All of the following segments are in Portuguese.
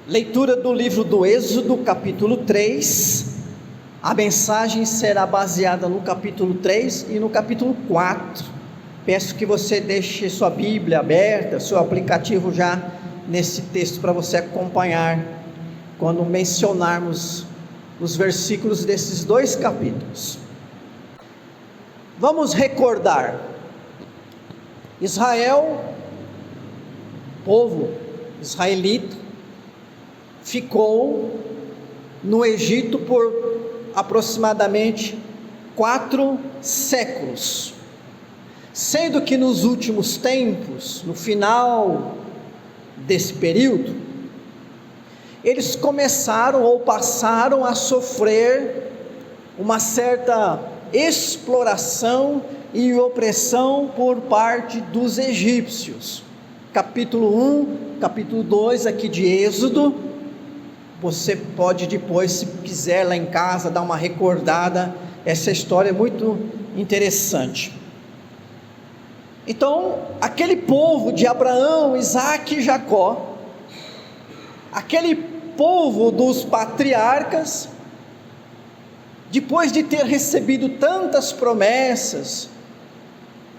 Leitura do livro do Êxodo, capítulo 3. A mensagem será baseada no capítulo 3 e no capítulo 4. Peço que você deixe sua Bíblia aberta, seu aplicativo já nesse texto para você acompanhar quando mencionarmos os versículos desses dois capítulos. Vamos recordar: Israel, povo israelita, ficou no Egito por aproximadamente 4 séculos, sendo que nos últimos tempos, no final desse período, eles começaram ou passaram a sofrer uma certa exploração e opressão por parte dos egípcios. Capítulo 1, capítulo 2 aqui de Êxodo. Você pode depois, se quiser, lá em casa, dar uma recordada. Essa história é muito interessante. Então, aquele povo de Abraão, Isaque e Jacó, aquele povo dos patriarcas, depois de ter recebido tantas promessas,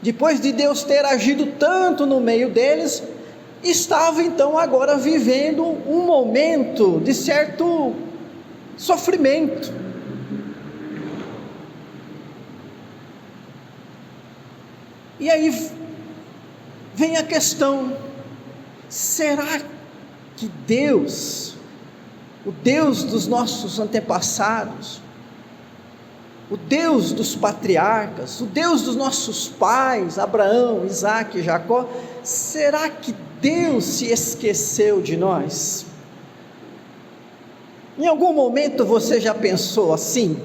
depois de Deus ter agido tanto no meio deles, estava então agora vivendo um momento de certo sofrimento. E aí vem a questão: será que Deus, o Deus dos nossos antepassados, o Deus dos patriarcas, o Deus dos nossos pais, Abraão, Isaque e Jacó, será que Deus se esqueceu de nós? Em algum momento você já pensou assim?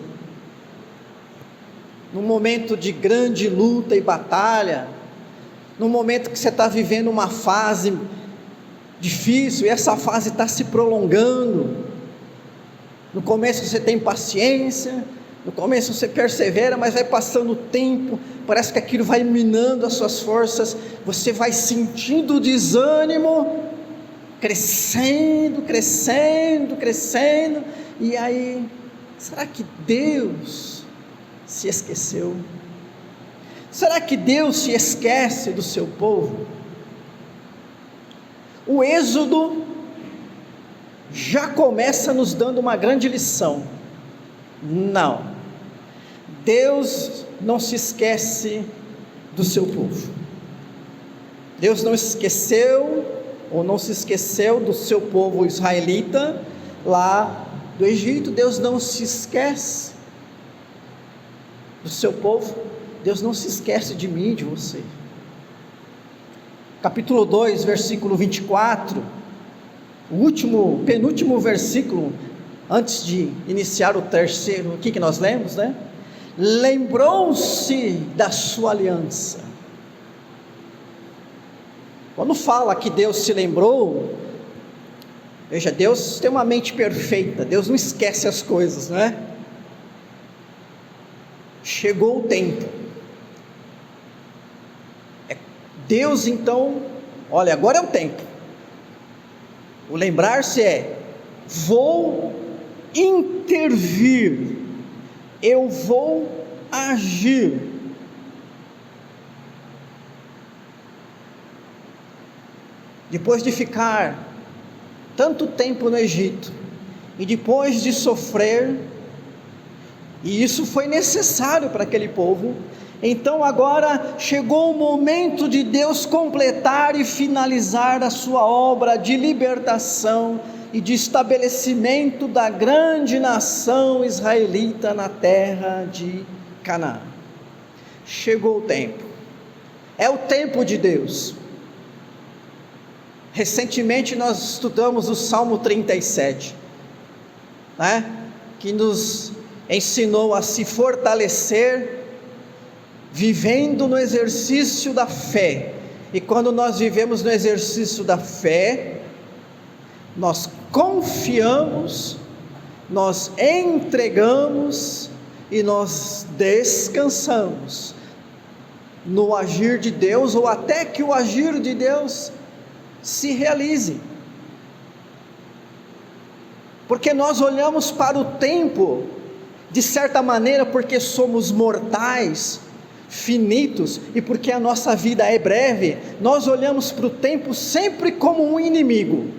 Num momento de grande luta e batalha, num momento que você está vivendo uma fase difícil, e essa fase está se prolongando. No começo você tem paciência, no começo você persevera, mas vai passando o tempo, parece que aquilo vai minando as suas forças, você vai sentindo o desânimo, crescendo, e aí, será que Deus se esqueceu? Será que Deus se esquece do seu povo? O Êxodo já começa nos dando uma grande lição. Não, Deus não se esquece do seu povo. Deus não esqueceu, ou não se esqueceu do seu povo israelita lá do Egito. Deus não se esquece do seu povo. Deus não se esquece de mim, de você. Capítulo 2, versículo 24, penúltimo versículo, antes de iniciar o terceiro, o que nós lemos, né? Lembrou-se da sua aliança. Quando fala que Deus se lembrou, veja, Deus tem uma mente perfeita, Deus não esquece as coisas, não é? Chegou o tempo, Deus então, olha, agora é o tempo. O lembrar-se é: vou intervir, eu vou agir. Depois de ficar tanto tempo no Egito, e depois de sofrer, e isso foi necessário para aquele povo, então agora chegou o momento de Deus completar e finalizar a sua obra de libertação e de estabelecimento da grande nação israelita na terra de Canaã. Chegou o tempo, é o tempo de Deus. Recentemente nós estudamos o Salmo 37, né? Que nos ensinou a se fortalecer vivendo no exercício da fé. E quando nós vivemos no exercício da fé, nós confiamos, nós entregamos e nós descansamos no agir de Deus, ou até que o agir de Deus se realize. porque nós olhamos para o tempo, de certa maneira, porque somos mortais, finitos, e porque a nossa vida é breve, nós olhamos para o tempo sempre como um inimigo.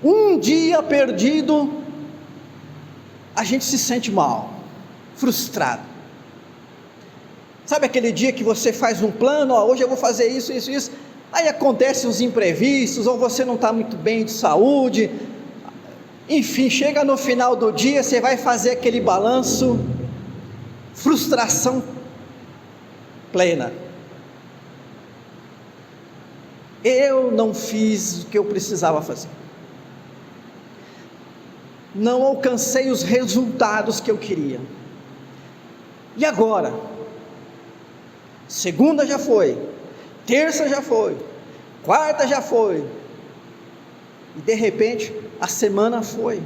Um dia perdido, a gente se sente mal, frustrado. Sabe aquele dia que você faz um plano, hoje eu vou fazer isso, isso, isso, aí acontecem os imprevistos, ou você não está muito bem de saúde, enfim, chega no final do dia, você vai fazer aquele balanço, frustração plena. Eu não fiz o que eu precisava fazer, não alcancei os resultados que eu queria, e agora? Segunda já foi, terça já foi, quarta já foi, e de repente a semana foi.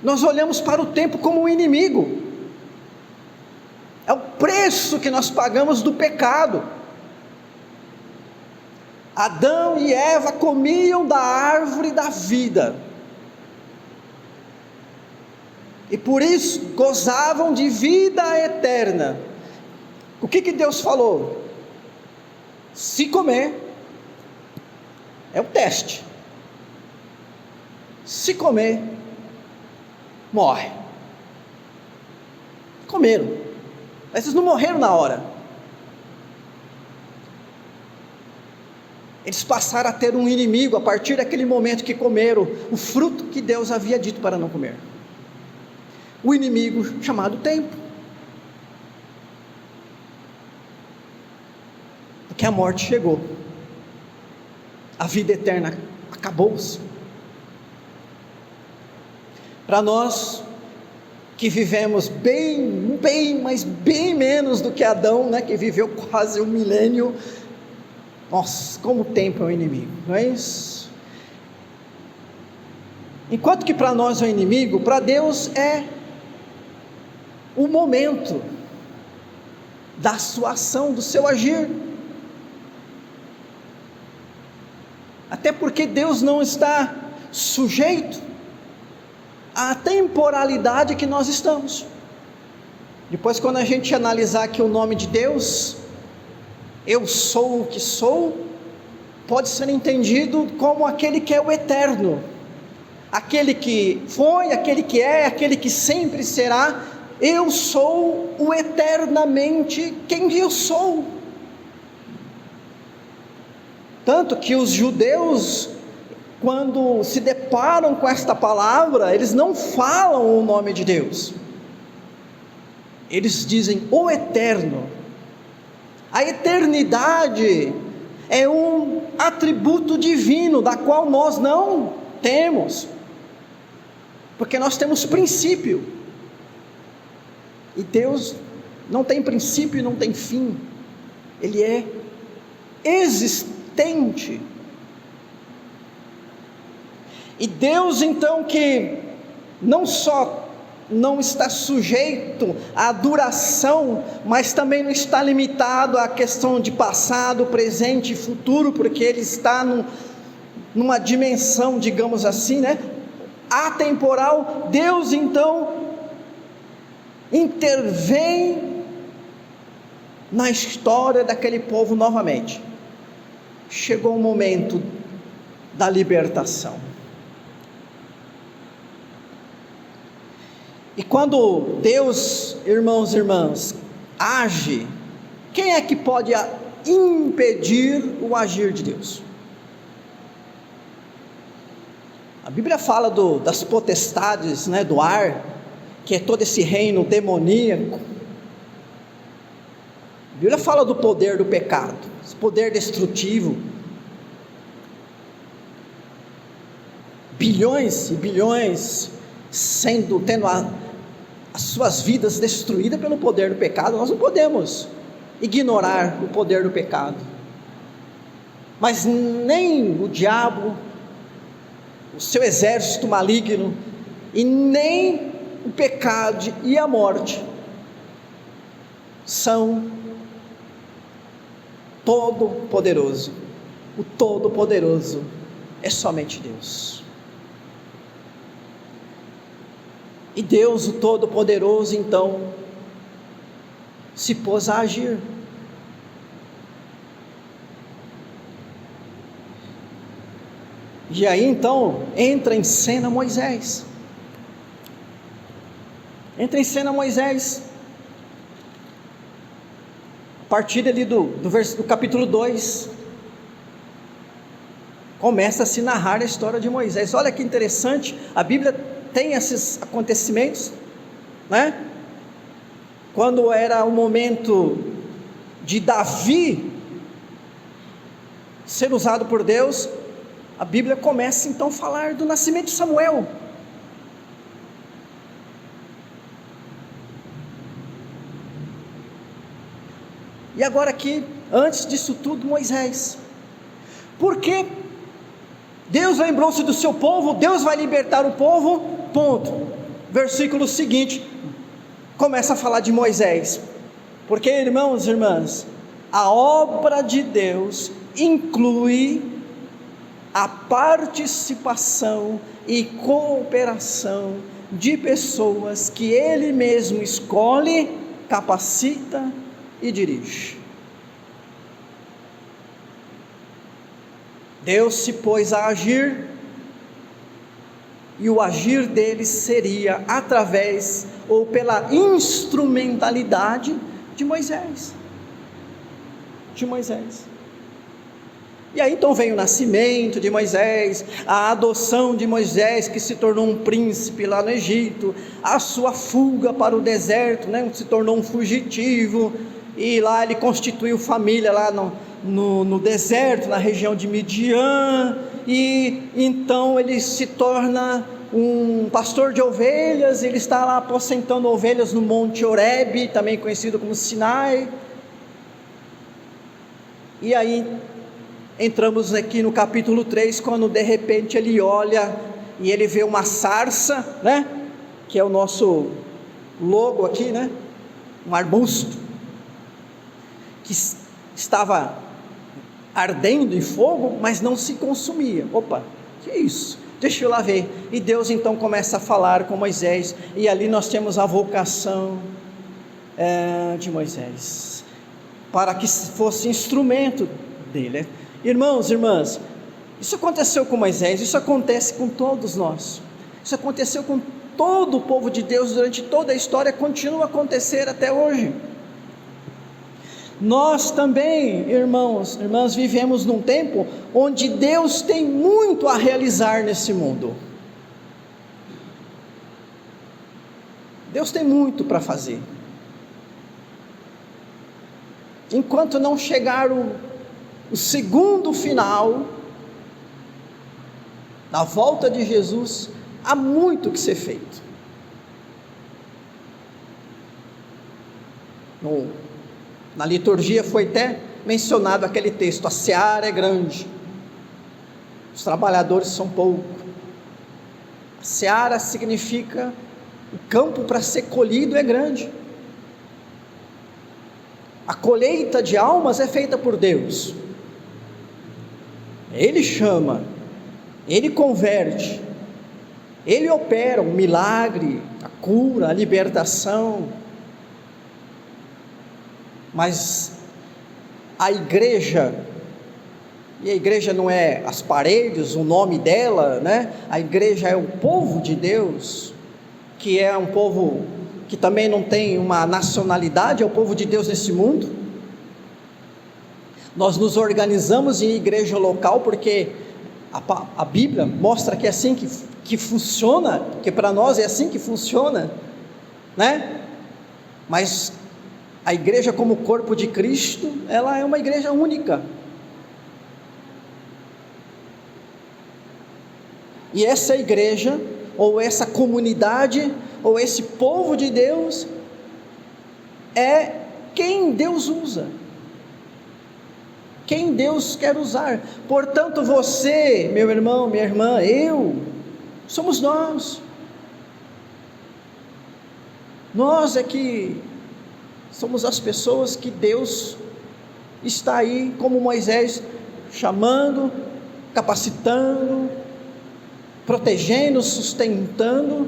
Nós olhamos para o tempo como um inimigo, é o preço que nós pagamos do pecado. Adão e Eva comiam da árvore da vida, e por isso gozavam de vida eterna. O que Deus falou? Se comer, é o teste, se comer, morre. Comeram, mas eles não morreram na hora, eles passaram a ter um inimigo, a partir daquele momento que comeram o fruto que Deus havia dito para não comer, o inimigo chamado tempo, porque a morte chegou, a vida eterna acabou-se. Para nós que vivemos mas bem menos do que Adão, né, que viveu quase 1 milênio, nossa, como o tempo é um inimigo, não é isso? Enquanto que para nós é um inimigo, para Deus é o momento da sua ação, do seu agir. Até porque Deus não está sujeito à temporalidade que nós estamos. Depois, quando a gente analisar aqui o nome de Deus, eu sou o que sou, pode ser entendido como aquele que é o eterno, aquele que foi, aquele que é, aquele que sempre será. Eu sou o eternamente quem eu sou. Tanto que os judeus, quando se deparam com esta palavra, eles não falam o nome de Deus, eles dizem o eterno. A eternidade é um atributo divino, da qual nós não temos, porque nós temos princípio, e Deus não tem princípio e não tem fim, Ele é existente. E Deus então, que não só não está sujeito à duração, mas também não está limitado à questão de passado, presente e futuro, porque Ele está numa dimensão, digamos assim, né, atemporal. Deus então intervém na história daquele povo novamente. Chegou o momento da libertação. E quando Deus, irmãos e irmãs, age, quem é que pode impedir o agir de Deus? A Bíblia fala das potestades, né, do ar, que é todo esse reino demoníaco. A Bíblia fala do poder do pecado, esse poder destrutivo. Bilhões e bilhões tendo as suas vidas destruídas pelo poder do pecado. Nós não podemos ignorar o poder do pecado, mas nem o diabo, o seu exército maligno, e nem o pecado e a morte são todo-poderoso. O todo-poderoso é somente Deus. E Deus, o Todo-Poderoso, então, se pôs a agir. E aí então entra em cena Moisés. Entra em cena Moisés. A partir ali do capítulo 2, começa a se narrar a história de Moisés. Olha que interessante, a Bíblia tem esses acontecimentos, né? Quando era o momento de Davi ser usado por Deus, a Bíblia começa então a falar do nascimento de Samuel. E agora aqui, antes disso tudo, Moisés. Porque Deus lembrou-se do seu povo, Deus vai libertar o povo, ponto. Versículo seguinte, começa a falar de Moisés. Porque, irmãos e irmãs, a obra de Deus inclui a participação e cooperação de pessoas que Ele mesmo escolhe, capacita e dirige. Deus se pôs a agir, e o agir dele seria através ou pela instrumentalidade de Moisés. E aí então vem o nascimento de Moisés, a adoção de Moisés, que se tornou um príncipe lá no Egito, a sua fuga para o deserto, né? Se tornou um fugitivo, e lá ele constituiu família lá no deserto, na região de Midian, e então ele se torna um pastor de ovelhas. Ele está lá apacentando ovelhas no Monte Horebe, também conhecido como Sinai. E aí entramos aqui no capítulo 3, quando de repente ele olha e ele vê uma sarça, né? Que é o nosso logo aqui, né? Um arbusto que estava ardendo em fogo, mas não se consumia. Opa, que isso? Deixa eu lá ver. E Deus então começa a falar com Moisés, e ali nós temos a vocação de Moisés, para que fosse instrumento dele. Irmãos e irmãs, isso aconteceu com Moisés, isso acontece com todos nós, isso aconteceu com todo o povo de Deus durante toda a história, continua a acontecer até hoje. Nós também, irmãos, irmãs, vivemos num tempo onde Deus tem muito a realizar nesse mundo. Deus tem muito para fazer. Enquanto não chegar o segundo final da volta de Jesus, há muito que ser feito. Na liturgia foi até mencionado aquele texto: a seara é grande, os trabalhadores são poucos. A seara significa o campo para ser colhido é grande. A colheita de almas é feita por Deus. Ele chama, Ele converte, Ele opera o milagre, a cura, a libertação. Mas a igreja, e a igreja não é as paredes, o nome dela, né? A igreja é o povo de Deus, que é um povo que também não tem uma nacionalidade, é o povo de Deus nesse mundo. Nós nos organizamos em igreja local, porque a Bíblia mostra que é assim que funciona, que para nós é assim que funciona, né? Mas a igreja como corpo de Cristo, ela é uma igreja única. E essa igreja, ou essa comunidade, ou esse povo de Deus, é quem Deus usa, quem Deus quer usar. Portanto, você, meu irmão, minha irmã, eu, somos nós. Nós é que somos as pessoas que Deus está aí, como Moisés, chamando, capacitando, protegendo, sustentando,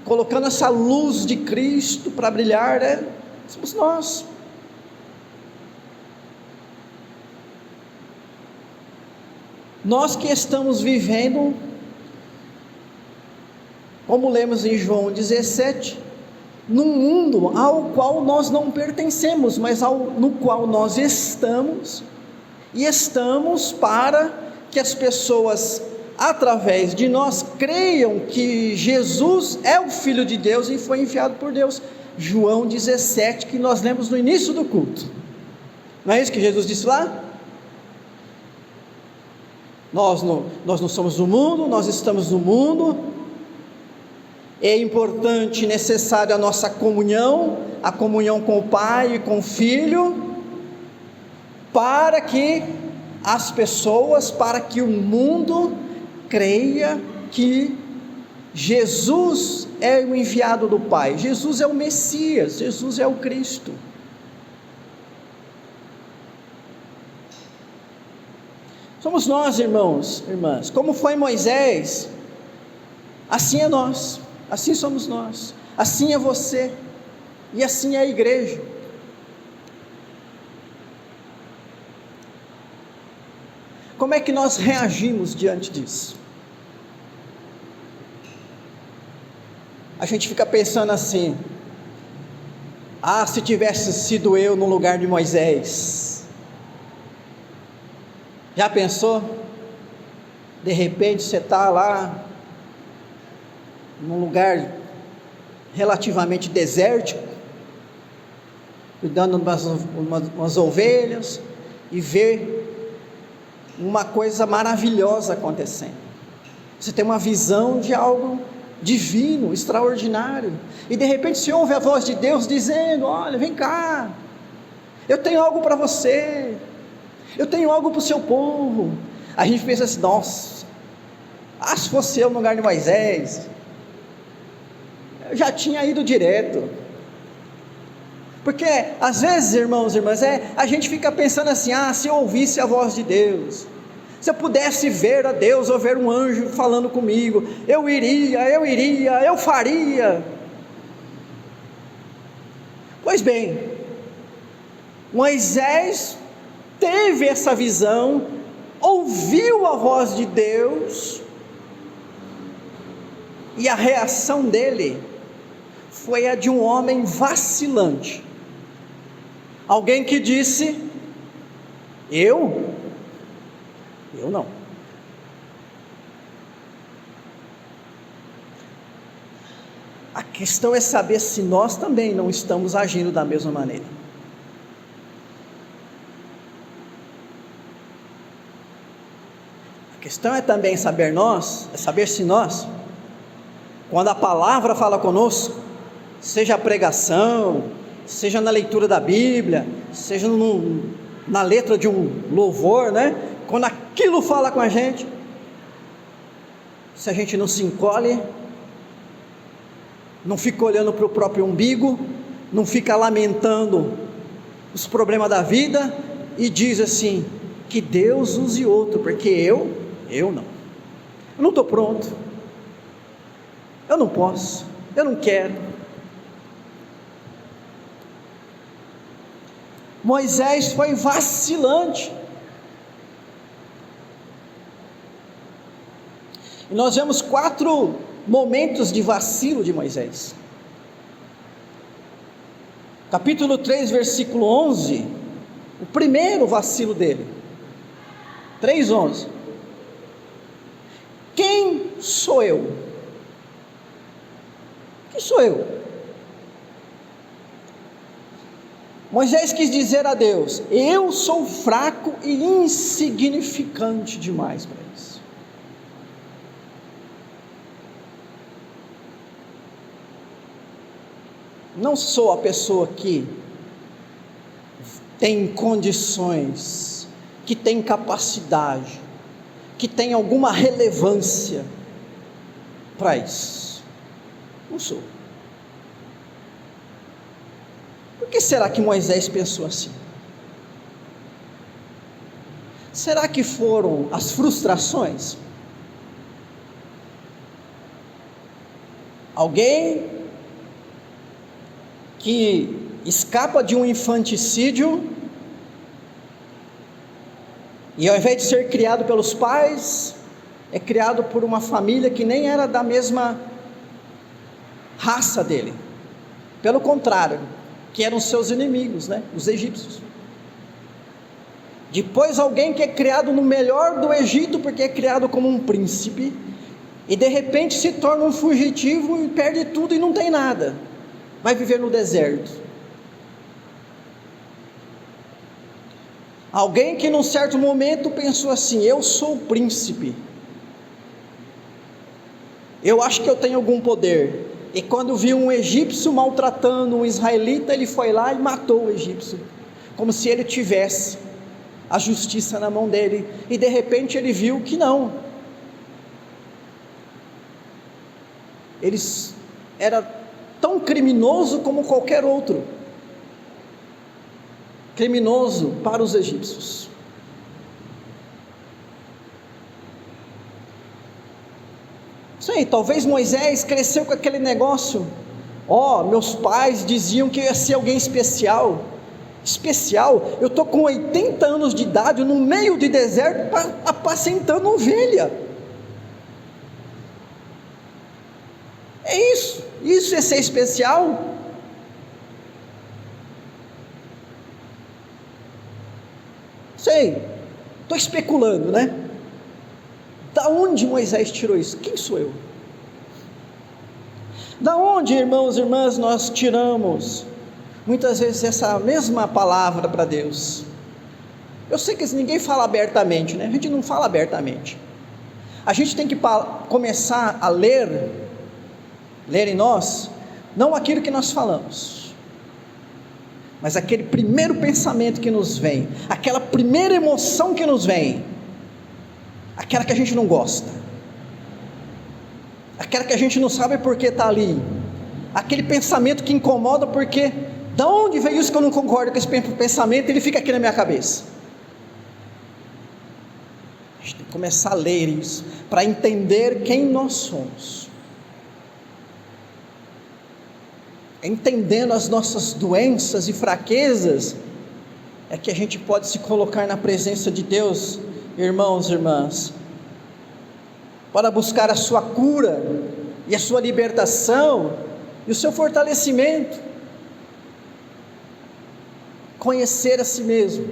colocando essa luz de Cristo para brilhar, somos nós. Nós que estamos vivendo, como lemos em João 17, num mundo ao qual nós não pertencemos, mas no qual nós estamos, e estamos para que as pessoas, através de nós, creiam que Jesus é o Filho de Deus e foi enviado por Deus. João 17, que nós lemos no início do culto. Não é isso que Jesus disse lá? Nós não somos do mundo, nós estamos no mundo. É importante e necessário a nossa comunhão, a comunhão com o Pai e com o Filho, para que as pessoas, para que o mundo creia que Jesus é o enviado do Pai, Jesus é o Messias, Jesus é o Cristo. Somos nós, irmãos, irmãs. Como foi Moisés, assim é nós, assim somos nós, assim é você, e assim é a igreja. Como é que nós reagimos diante disso? A gente fica pensando assim: se tivesse sido eu no lugar de Moisés. Já pensou? De repente você está lá, num lugar relativamente desértico, cuidando de umas ovelhas, e vê uma coisa maravilhosa acontecendo. Você tem uma visão de algo divino, extraordinário, e de repente você ouve a voz de Deus dizendo: olha, vem cá, eu tenho algo para você, eu tenho algo para o seu povo. A gente pensa assim: nossa, se fosse eu no lugar de Moisés, eu já tinha ido direto. Porque às vezes, irmãos e irmãs, a gente fica pensando assim: se eu ouvisse a voz de Deus, se eu pudesse ver a Deus, ou ver um anjo falando comigo, eu iria, eu faria. Pois bem, Moisés teve essa visão, ouviu a voz de Deus, e a reação dele foi a de um homem vacilante, alguém que disse: eu não. A questão é saber se nós também não estamos agindo da mesma maneira. A questão é também saber se nós, quando a palavra fala conosco, seja a pregação, seja na leitura da Bíblia, seja na letra de um louvor, quando aquilo fala com a gente, se a gente não se encolhe, não fica olhando para o próprio umbigo, não fica lamentando os problemas da vida, e diz assim: que Deus use outro, porque eu não estou pronto, eu não posso, eu não quero. Moisés foi vacilante, e nós vemos 4 momentos de vacilo de Moisés. Capítulo 3, versículo 11, o primeiro vacilo dele, 3:11. Quem sou eu? Quem sou eu? Moisés quis dizer a Deus: eu sou fraco e insignificante demais para isso. Não sou a pessoa que tem condições, que tem capacidade, que tem alguma relevância para isso. Não sou. Por que será que Moisés pensou assim? Será que foram as frustrações? Alguém que escapa de um infanticídio e ao invés de ser criado pelos pais, é criado por uma família que nem era da mesma raça dele, pelo contrário, que eram seus inimigos, né? Os egípcios. Depois alguém que é criado no melhor do Egito, porque é criado como um príncipe, e de repente se torna um fugitivo e perde tudo e não tem nada, vai viver no deserto. Alguém que num certo momento pensou assim: eu sou o príncipe, eu acho que eu tenho algum poder, e quando viu um egípcio maltratando um israelita, ele foi lá e matou o egípcio, como se ele tivesse a justiça na mão dele, e de repente ele viu que não, ele era tão criminoso como qualquer outro, criminoso para os egípcios. Isso aí, talvez Moisés cresceu com aquele negócio: meus pais diziam que eu ia ser alguém especial, eu estou com 80 anos de idade, no meio de deserto, apacentando ovelha. É isso é ser especial? Sei, estou especulando, né? Da onde Moisés tirou isso? Quem sou eu? Da onde, irmãos e irmãs, nós tiramos muitas vezes essa mesma palavra para Deus? Eu sei que ninguém fala abertamente, né? A gente não fala abertamente. A gente tem que começar a ler em nós, não aquilo que nós falamos, mas aquele primeiro pensamento que nos vem, aquela primeira emoção que nos vem, aquela que a gente não gosta, aquela que a gente não sabe porque está ali, aquele pensamento que incomoda, porque da onde veio isso que eu não concordo com esse pensamento, ele fica aqui na minha cabeça. A gente tem que começar a ler isso, para entender quem nós somos, entendendo as nossas doenças e fraquezas, é que a gente pode se colocar na presença de Deus, irmãos e irmãs, para buscar a sua cura, e a sua libertação, e o seu fortalecimento, conhecer a si mesmo.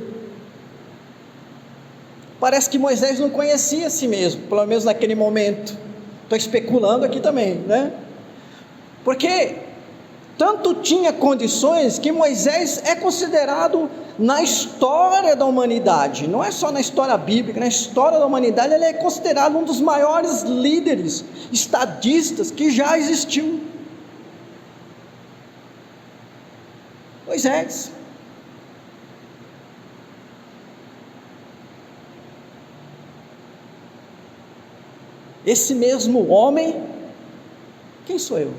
Parece que Moisés não conhecia a si mesmo, pelo menos naquele momento, estou especulando aqui também, né? Porque tanto tinha condições que Moisés é considerado, na história da humanidade, não é só na história bíblica, na história da humanidade, ele é considerado um dos maiores líderes, estadistas que já existiu. Moisés. Esse mesmo homem, quem sou eu?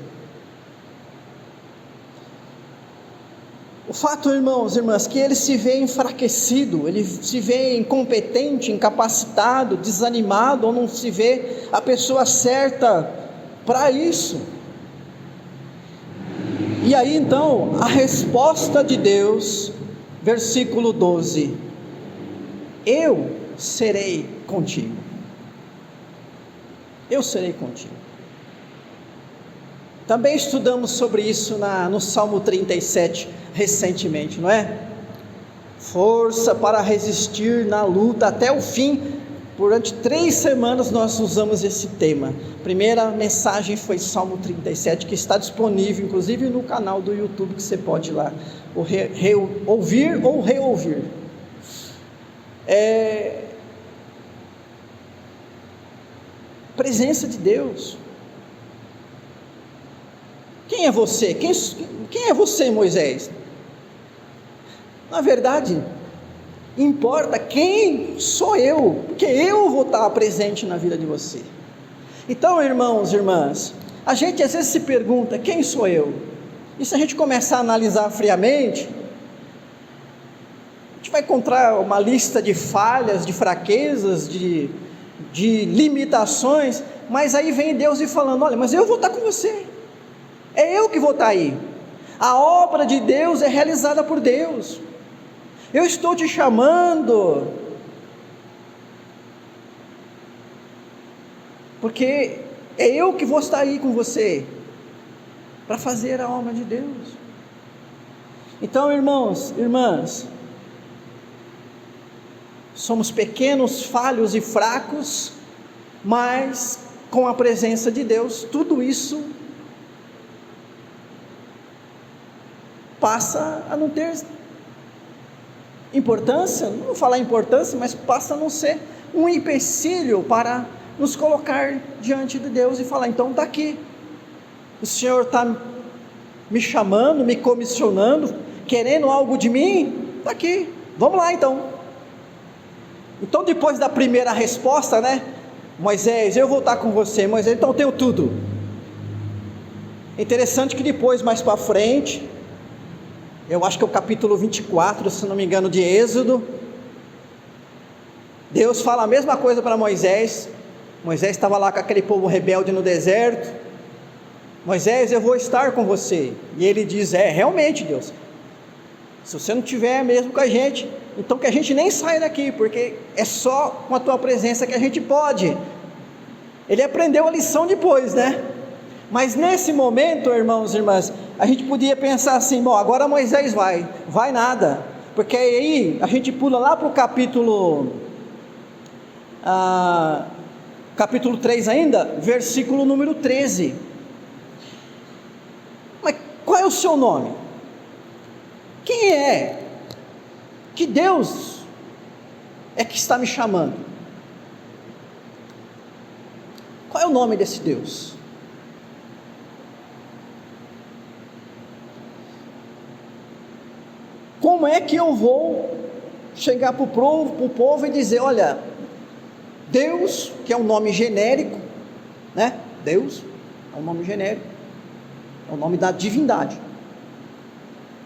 O fato, irmãos e irmãs, que ele se vê enfraquecido, ele se vê incompetente, incapacitado, desanimado, ou não se vê a pessoa certa para isso. E aí então, a resposta de Deus, versículo 12: eu serei contigo. Eu serei contigo. Também estudamos sobre isso no Salmo 37, recentemente, não é? Força para resistir na luta até o fim. Durante 3 semanas nós usamos esse tema. A primeira mensagem foi Salmo 37, que está disponível, inclusive no canal do YouTube, que você pode ir lá ouvir ou reouvir. Presença de Deus. Quem é você? Quem é você, Moisés? Na verdade, importa quem sou eu, porque eu vou estar presente na vida de você. Então, irmãos e irmãs, a gente às vezes se pergunta: quem sou eu? E se a gente começar a analisar friamente, a gente vai encontrar uma lista de falhas, de fraquezas, de limitações, mas aí vem Deus e falando: olha, mas eu vou estar com você. é eu que vou estar aí. A obra de Deus é realizada por Deus. Eu estou te chamando, porque é eu que vou estar aí com você, para fazer a obra de Deus. Então, irmãos, irmãs, somos pequenos, falhos e fracos, mas com a presença de Deus, tudo isso passa a não ter importância, não vou falar importância, mas passa a não ser um empecilho para nos colocar diante de Deus e falar: então está aqui, o Senhor está me chamando, me comissionando, querendo algo de mim, está aqui, vamos lá então. Então, depois da primeira resposta, né, Moisés, eu vou estar com você. Moisés, então eu tenho tudo. Interessante que depois, mais para frente, eu acho que é o capítulo 24, se não me engano, de Êxodo, Deus fala a mesma coisa para Moisés. Moisés estava lá com aquele povo rebelde no deserto. Moisés, eu vou estar com você. E ele diz: realmente, Deus, se você não estiver mesmo com a gente, então que a gente nem saia daqui, porque é só com a tua presença que a gente pode. Ele aprendeu a lição depois, né? Mas nesse momento, irmãos e irmãs, a gente podia pensar assim: bom, agora Moisés vai nada, porque aí a gente pula lá para o capítulo 3 ainda, versículo número 13. Mas qual é o seu nome? Quem é? Que Deus é que está me chamando? Qual é o nome desse Deus? Como é que eu vou chegar para o povo e dizer: olha, Deus, que é um nome genérico, né? Deus é um nome genérico, é o nome da divindade,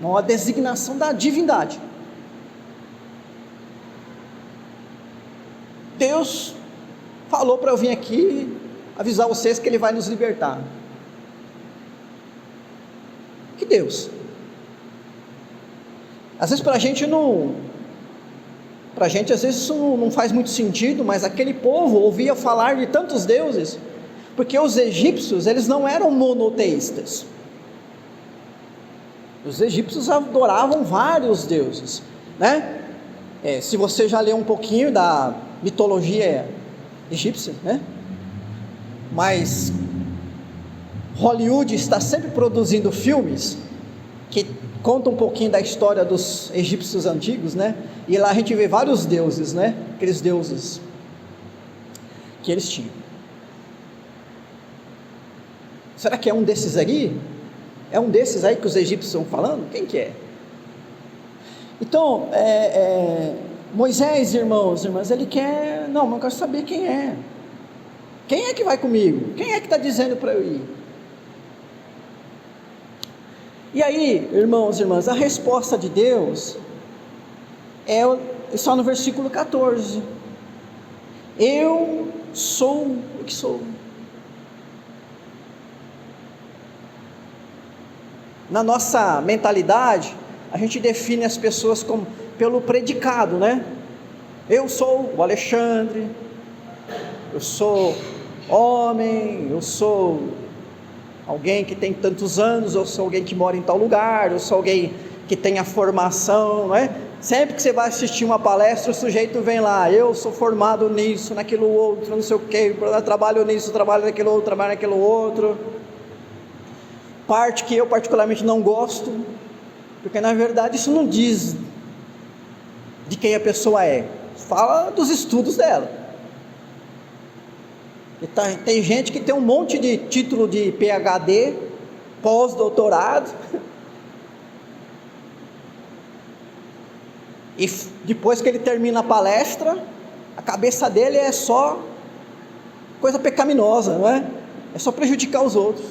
uma designação da divindade. Deus falou para eu vir aqui avisar vocês que Ele vai nos libertar. Que Deus? Às vezes para a gente às vezes isso não faz muito sentido, mas aquele povo ouvia falar de tantos deuses, porque os egípcios, eles não eram monoteístas. Os egípcios adoravam vários deuses, né? Se você já leu um pouquinho da mitologia egípcia, né? Mas Hollywood está sempre produzindo filmes que conta um pouquinho da história dos egípcios antigos, né? E lá a gente vê vários deuses, né? Aqueles deuses que eles tinham. Será que é um desses aí? É um desses aí que os egípcios estão falando? Quem que é? Então, Moisés, irmãos, irmãs, ele quer... Não, mas eu quero saber quem é. Quem é que vai comigo? Quem é que está dizendo para eu ir? E aí, irmãos e irmãs, a resposta de Deus é só no versículo 14: eu sou o que sou. Na nossa mentalidade, a gente define as pessoas pelo predicado, né? Eu sou o Alexandre, eu sou homem, eu sou alguém que tem tantos anos, eu sou alguém que mora em tal lugar, eu sou alguém que tem a formação, não é? Sempre que você vai assistir uma palestra, o sujeito vem lá: eu sou formado nisso, naquilo outro, não sei o que, trabalho nisso, trabalho naquilo outro, trabalho naquilo outro. Parte que eu particularmente não gosto, porque na verdade isso não diz de quem a pessoa é, fala dos estudos dela. Tem gente que tem um monte de título de PhD, pós-doutorado, e depois que ele termina a palestra, a cabeça dele é só coisa pecaminosa, não é? É só prejudicar os outros.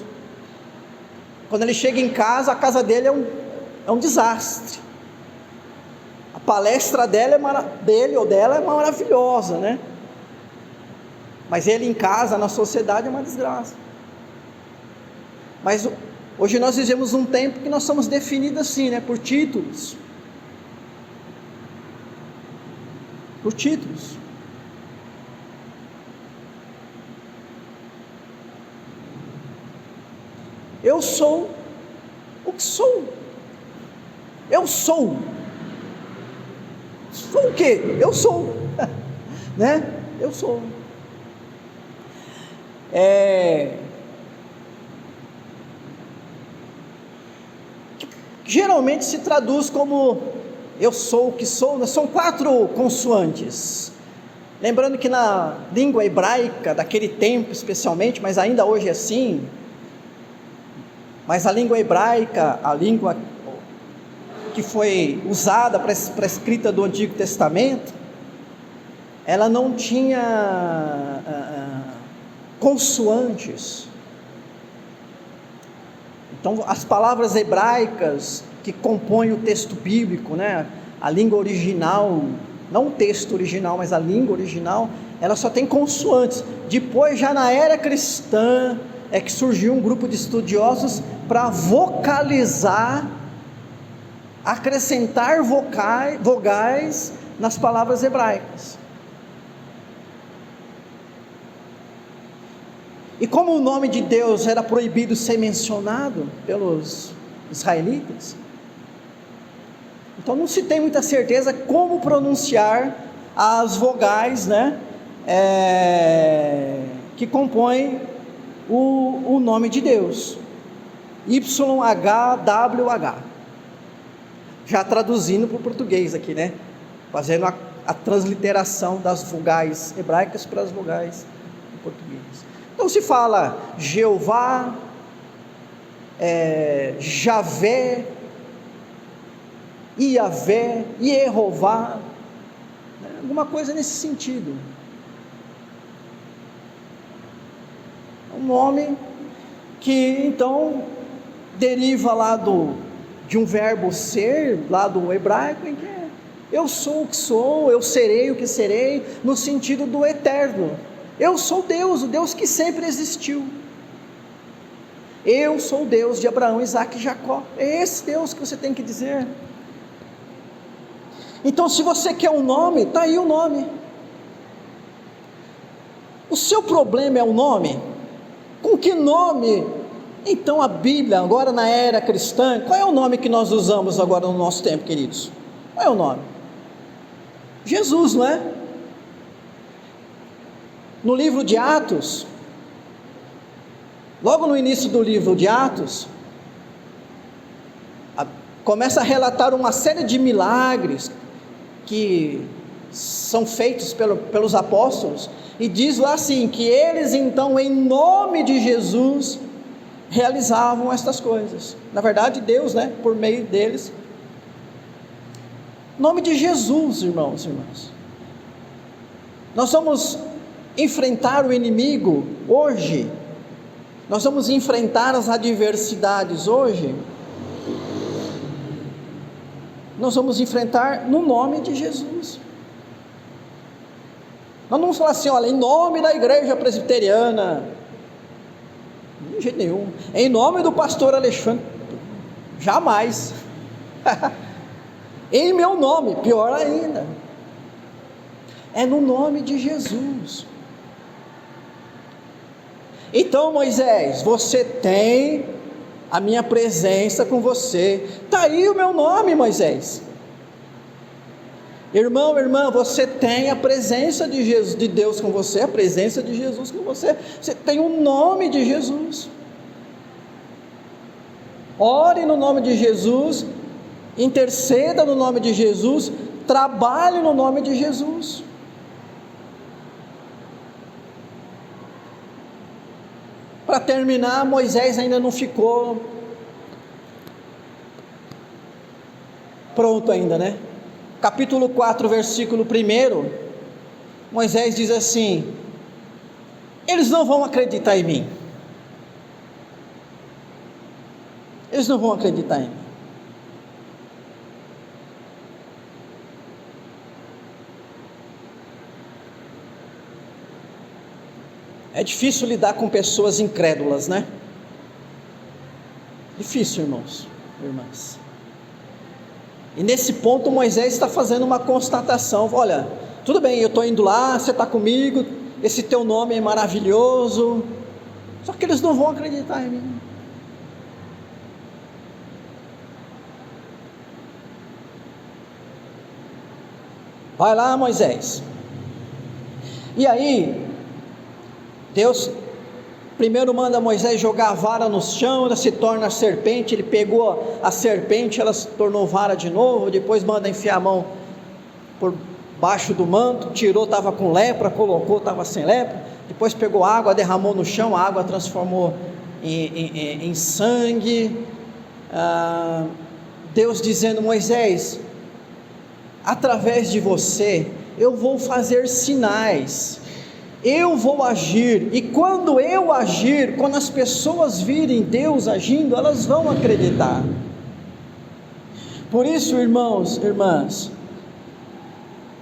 Quando ele chega em casa, a casa dele é um desastre. A palestra dele ou dela é maravilhosa, né? Mas ele em casa, na sociedade, é uma desgraça. Mas Hoje nós vivemos um tempo que nós somos definidos assim, né, por títulos. Por títulos. Eu sou o que sou. Eu sou. Sou o quê? Eu sou. Né? Eu sou. Geralmente se traduz como eu sou o que sou, né? São 4 consoantes. Lembrando que na língua hebraica daquele tempo especialmente, mas ainda hoje é assim, mas a língua hebraica, a língua que foi usada para a escrita do Antigo Testamento, ela não tinha consoantes. Então as palavras hebraicas que compõem o texto bíblico, né, a língua original, não o texto original, mas a língua original, ela só tem consoantes. Depois, já na era cristã, é que surgiu um grupo de estudiosos para vocalizar, acrescentar vogais nas palavras hebraicas. E como o nome de Deus era proibido ser mencionado pelos israelitas, então não se tem muita certeza como pronunciar as vogais, né, que compõem o nome de Deus, YHWH, já traduzindo para o português aqui, né, fazendo a transliteração das vogais hebraicas para as vogais portuguesas. Então se fala Jeová, Javé, Iavé, Yehová, né? Alguma coisa nesse sentido. É um nome que então deriva lá de um verbo ser, lá do hebraico, em que eu sou o que sou, eu serei o que serei, no sentido do eterno. Eu sou Deus, o Deus que sempre existiu. Eu sou o Deus de Abraão, Isaque e Jacó. É esse Deus que você tem que dizer. Então, se você quer um nome, está aí o nome. O seu problema é o nome? Com que nome? Então a Bíblia, agora na era cristã, qual é o nome que nós usamos agora no nosso tempo, queridos? Qual é o nome? Jesus, não é? No livro de Atos, logo no início do livro de Atos, começa a relatar uma série de milagres que são feitos pelos apóstolos, e diz lá assim, que eles então em nome de Jesus realizavam estas coisas. Na verdade Deus, né, por meio deles. Nome de Jesus, irmãos e irmãs. Nós vamos enfrentar o inimigo hoje, nós vamos enfrentar as adversidades hoje, nós vamos enfrentar no nome de Jesus. Nós não vamos falar assim, olha, em nome da igreja presbiteriana, de jeito nenhum, em nome do pastor Alexandre, jamais, em meu nome, pior ainda, é no nome de Jesus. Então Moisés, você tem a minha presença com você, está aí o meu nome, Moisés. Irmão, irmã, você tem a presença de Jesus, de Deus com você, a presença de Jesus com você, você tem o nome de Jesus. Ore no nome de Jesus, interceda no nome de Jesus, trabalhe no nome de Jesus. Para terminar, Moisés ainda não ficou pronto ainda, né? Capítulo 4, versículo 1, Moisés diz assim: eles não vão acreditar em mim, eles não vão acreditar em mim. É difícil lidar com pessoas incrédulas, né? Difícil, irmãos, irmãs. E nesse ponto Moisés está fazendo uma constatação: olha, tudo bem, eu estou indo lá, você está comigo, esse teu nome é maravilhoso, só que eles não vão acreditar em mim. Vai lá, Moisés. E aí, Deus primeiro manda Moisés jogar a vara no chão, ela se torna serpente. Ele pegou a serpente, ela se tornou vara de novo. Depois manda enfiar a mão por baixo do manto, tirou, estava com lepra, colocou, estava sem lepra. Depois pegou água, derramou no chão, a água transformou em sangue. Deus dizendo: Moisés, através de você eu vou fazer sinais, eu vou agir, e quando eu agir, quando as pessoas virem Deus agindo, elas vão acreditar. Por isso, irmãos, irmãs,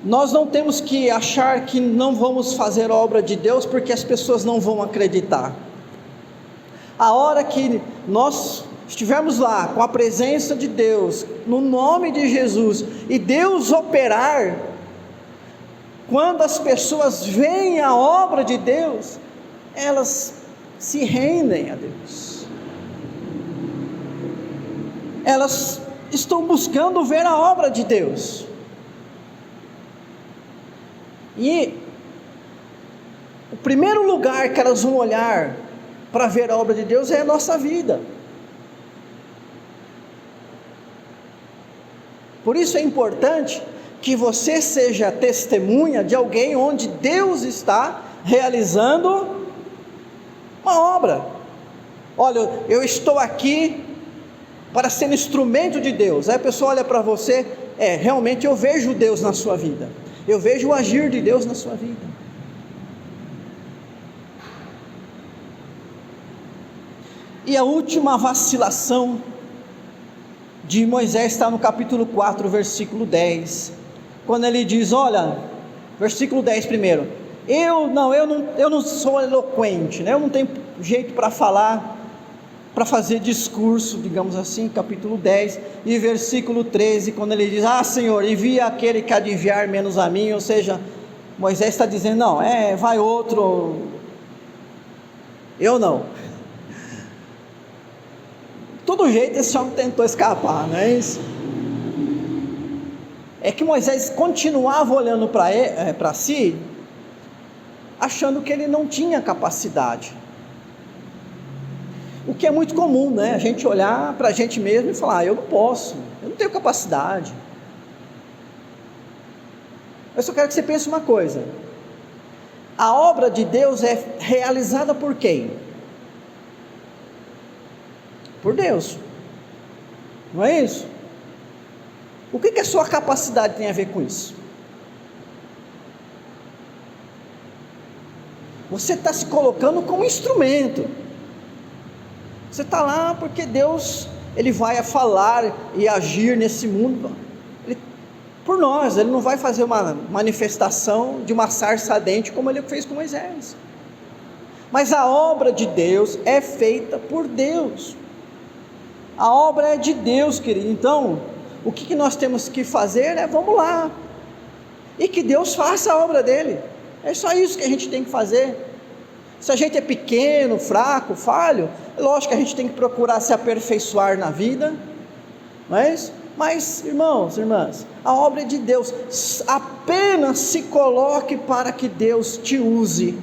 nós não temos que achar que não vamos fazer a obra de Deus porque as pessoas não vão acreditar. A hora que nós estivermos lá com a presença de Deus, no nome de Jesus, e Deus operar, quando as pessoas veem a obra de Deus, elas se rendem a Deus, elas estão buscando ver a obra de Deus. E o primeiro lugar que elas vão olhar para ver a obra de Deus é a nossa vida. Por isso é importante que você seja testemunha de alguém onde Deus está realizando uma obra. Olha, eu estou aqui para ser instrumento de Deus. Aí a pessoa olha para você: realmente eu vejo Deus na sua vida, eu vejo o agir de Deus na sua vida. E a última vacilação de Moisés está no capítulo 4, versículo 10, quando ele diz: olha, versículo 10 primeiro, eu não sou eloquente, né? Eu não tenho jeito para falar, para fazer discurso, digamos assim. Capítulo 10 e versículo 13, quando ele diz: Senhor, envia aquele que há de enviar menos a mim. Ou seja, Moisés está dizendo: não, vai outro, eu não. Todo jeito esse homem tentou escapar, não é isso? É que Moisés continuava olhando para si, achando que ele não tinha capacidade. O que é muito comum, né? A gente olhar para a gente mesmo e falar: eu não posso, eu não tenho capacidade. Eu só quero que você pense uma coisa: a obra de Deus é realizada por quem? Por Deus, não é isso? O que a sua capacidade tem a ver com isso? Você está se colocando como instrumento. Você está lá porque Deus, Ele vai falar e agir nesse mundo por nós. Ele não vai fazer uma manifestação de uma sarça ardente como Ele fez com Moisés. Mas a obra de Deus é feita por Deus. A obra é de Deus, querido. Então, o que nós temos que fazer vamos lá, e que Deus faça a obra dele. É só isso que a gente tem que fazer. Se a gente é pequeno, fraco, falho, é lógico que a gente tem que procurar se aperfeiçoar na vida, mas irmãos, irmãs, a obra é de Deus. Apenas se coloque para que Deus te use,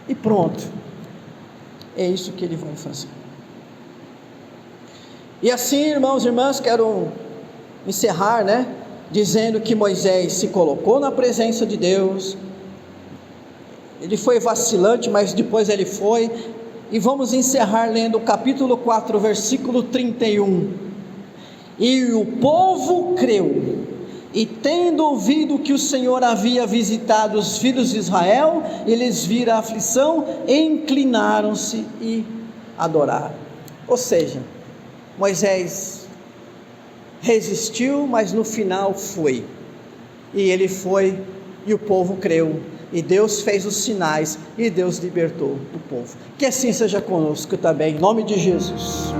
e pronto, é isso que Ele vai fazer. E assim, irmãos e irmãs, quero encerrar, dizendo que Moisés se colocou na presença de Deus. Ele foi vacilante, mas depois ele foi. E vamos encerrar lendo o capítulo 4, versículo 31. E o povo creu, e tendo ouvido que o Senhor havia visitado os filhos de Israel, eles viram a aflição, inclinaram-se e adoraram. Ou seja, Moisés resistiu, mas no final foi, e ele foi, e o povo creu, e Deus fez os sinais, e Deus libertou o povo. Que assim seja conosco também, em nome de Jesus.